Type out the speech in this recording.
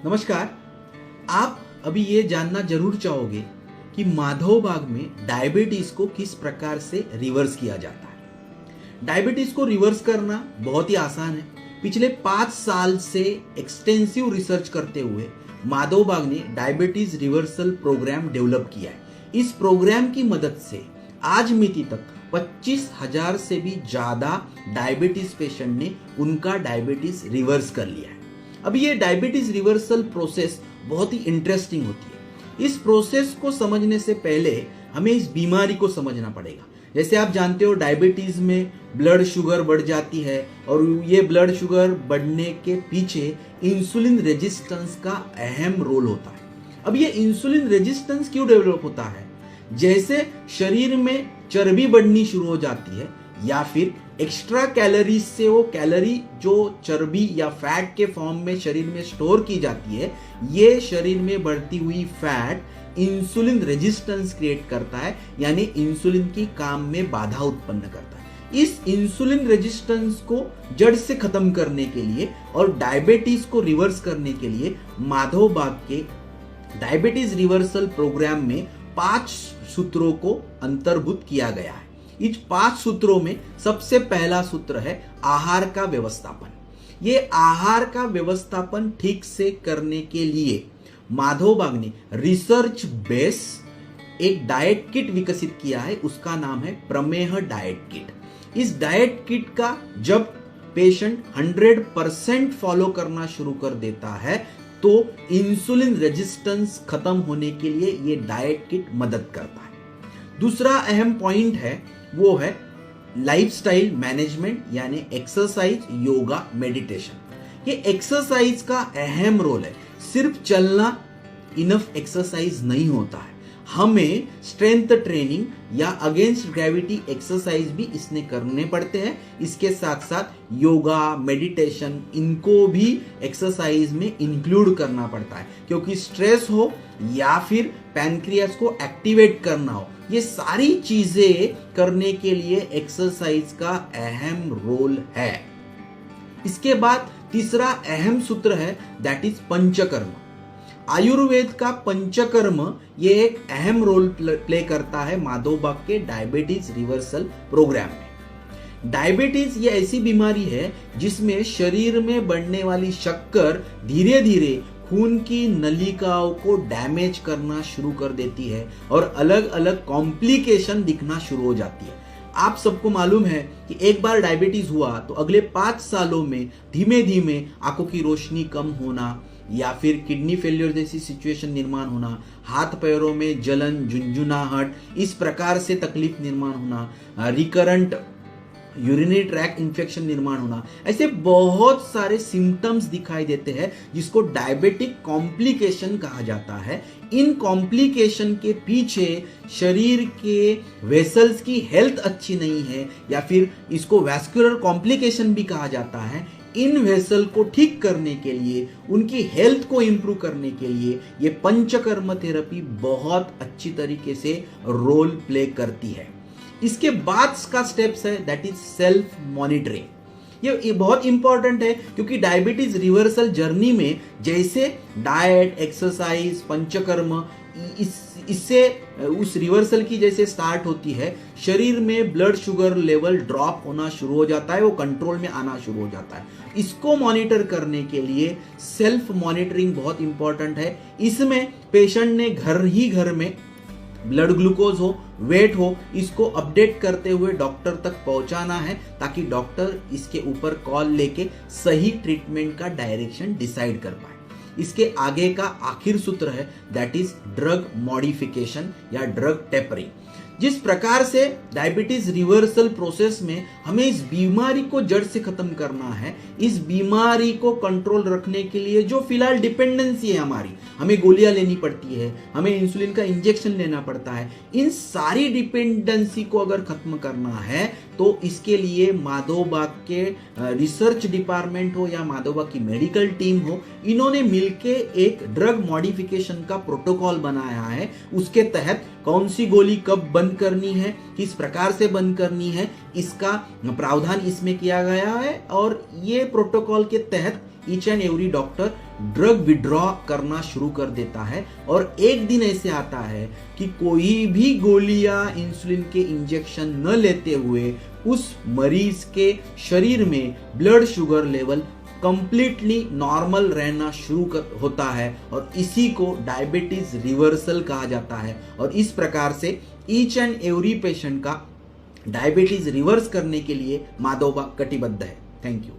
नमस्कार। आप अभी ये जानना जरूर चाहोगे कि माधव बाग में डायबिटीज को किस प्रकार से रिवर्स किया जाता है। डायबिटीज को रिवर्स करना बहुत ही आसान है। पिछले 5 साल से एक्सटेंसिव रिसर्च करते हुए माधव बाग ने डायबिटीज रिवर्सल प्रोग्राम डेवलप किया है। इस प्रोग्राम की मदद से आज मिति तक 25,000 से भी ज्यादा डायबिटीज पेशेंट ने उनका डायबिटीज रिवर्स कर लिया है। अब ये डायबिटीज रिवर्सल प्रोसेस बहुत ही इंटरेस्टिंग होती है। इस प्रोसेस को समझने से पहले हमें इस बीमारी को समझना पड़ेगा। जैसे आप जानते हो, डायबिटीज में ब्लड शुगर बढ़ जाती है और ये ब्लड शुगर बढ़ने के पीछे इंसुलिन रेजिस्टेंस का अहम रोल होता है। अब ये इंसुलिन रेजिस्टेंस क्यों डेवलप होता है? जैसे शरीर में चर्बी बढ़नी शुरू हो जाती है या फिर एक्स्ट्रा कैलोरीज से वो कैलोरी जो चर्बी या फैट के फॉर्म में शरीर में स्टोर की जाती है, ये शरीर में बढ़ती हुई फैट इंसुलिन रेजिस्टेंस क्रिएट करता है, यानी इंसुलिन की काम में बाधा उत्पन्न करता है। इस इंसुलिन रेजिस्टेंस को जड़ से खत्म करने के लिए और डायबिटीज को रिवर्स करने के लिए माधव बाग के डायबिटीज रिवर्सल प्रोग्राम में 5 सूत्रों को अंतर्भूत किया गया है। इन 5 सूत्रों में सबसे पहला सूत्र है आहार का व्यवस्थापन। ये आहार का व्यवस्थापन ठीक से करने के लिए माधव बाग ने रिसर्च बेस एक डाइट किट विकसित किया है। उसका नाम है प्रमेह डाइट किट। इस डाइट किट का जब पेशेंट 100% फॉलो करना शुरू कर देता है तो इंसुलिन रेजिस्टेंस खत्म होने के लिए ये डाइट किट मदद करता है। दूसरा अहम पॉइंट है वो है लाइफस्टाइल मैनेजमेंट, यानी एक्सरसाइज, योगा, मेडिटेशन। ये एक्सरसाइज का अहम रोल है। सिर्फ चलना इनफ एक्सरसाइज नहीं होता है, हमें स्ट्रेंथ ट्रेनिंग या अगेंस्ट ग्रेविटी एक्सरसाइज भी इसने करने पड़ते हैं। इसके साथ साथ योगा, मेडिटेशन, इनको भी एक्सरसाइज में इंक्लूड करना पड़ता है, क्योंकि स्ट्रेस हो या फिर पैनक्रियास को एक्टिवेट करना हो, ये सारी चीजें करने के लिए एक्सरसाइज का अहम रोल है। इसके बाद तीसरा अहम सूत्र है, दैट इज पंचकर्म। आयुर्वेद का पंचकर्म ये एक अहम रोल प्ले करता है माधव बाग के डायबिटीज रिवर्सल प्रोग्राम में। डायबिटीज ये ऐसी बीमारी है जिसमें शरीर में बढ़ने वाली शक्कर धीरे धीरे खून की नलिकाओं को डैमेज करना शुरू कर देती है और अलग अलग कॉम्प्लिकेशन दिखना शुरू हो जाती है। आप सबको मालूम है कि एक बार डायबिटीज हुआ तो अगले 5 सालों में धीमे धीमे आंखों की रोशनी कम होना या फिर किडनी फेलियर जैसी सिचुएशन निर्माण होना, हाथ पैरों में जलन, झुंझुनाहट, इस प्रकार से तकलीफ निर्माण होना, रिकरेंट यूरिनरी ट्रैक इन्फेक्शन निर्माण होना, ऐसे बहुत सारे सिम्टम्स दिखाई देते हैं जिसको डायबिटिक कॉम्प्लिकेशन कहा जाता है। इन कॉम्प्लिकेशन के पीछे शरीर के वेसल्स की हेल्थ अच्छी नहीं है या फिर इसको वैस्कुलर कॉम्प्लिकेशन भी कहा जाता है। इन वेसल को ठीक करने के लिए, उनकी हेल्थ को इंप्रूव करने के लिए ये पंचकर्म थेरेपी बहुत अच्छी तरीके से रोल प्ले करती है। इसके बाद का स्टेप्स है, दैट इज सेल्फ मॉनिटरिंग। ये बहुत इंपॉर्टेंट है क्योंकि डायबिटीज रिवर्सल जर्नी में जैसे डाइट, एक्सरसाइज, पंचकर्म, इससे उस रिवर्सल की जैसे स्टार्ट होती है, शरीर में ब्लड शुगर लेवल ड्रॉप होना शुरू हो जाता है, वो कंट्रोल में आना शुरू हो जाता है। इसको मॉनिटर करने के लिए सेल्फ मॉनिटरिंग बहुत इंपॉर्टेंट है। इसमें पेशेंट ने घर में ब्लड ग्लूकोज हो, वेट हो, इसको अपडेट करते हुए डॉक्टर तक पहुंचाना है ताकि डॉक्टर इसके ऊपर कॉल लेके सही ट्रीटमेंट का डायरेक्शन डिसाइड कर पाए। इसके आगे का आखिर सूत्र है, दैट इज ड्रग मॉडिफिकेशन या ड्रग टेपरिंग। जिस प्रकार से डायबिटीज रिवर्सल प्रोसेस में हमें इस बीमारी को जड़ से खत्म करना है, इस बीमारी को कंट्रोल रखने के लिए जो फिलहाल डिपेंडेंसी है हमारी, हमें गोलियां लेनी पड़ती है, हमें इंसुलिन का इंजेक्शन लेना पड़ता है, इन सारी डिपेंडेंसी को अगर खत्म करना है तो इसके लिए माधव बाग के रिसर्च डिपार्टमेंट हो या माधव बाग की मेडिकल टीम हो, इन्होंने मिलके एक ड्रग मॉडिफिकेशन का प्रोटोकॉल बनाया है। उसके तहत कौन सी गोली कब बंद करनी है, किस प्रकार से बंद करनी है, इसका प्रावधान इसमें किया गया है और ये प्रोटोकॉल के तहत each and every doctor drug withdraw करना शुरू कर देता है और एक दिन ऐसे आता है कि कोई भी गोलियां इंसुलिन के इंजेक्शन न लेते हुए उस मरीज के शरीर में blood sugar level completely normal रहना होता है और इसी को डायबिटीज रिवर्सल कहा जाता है। और इस प्रकार से ईच एंड एवरी पेशेंट का डायबिटीज रिवर्स करने के लिए माधव बाग कटिबद्ध है। Thank you.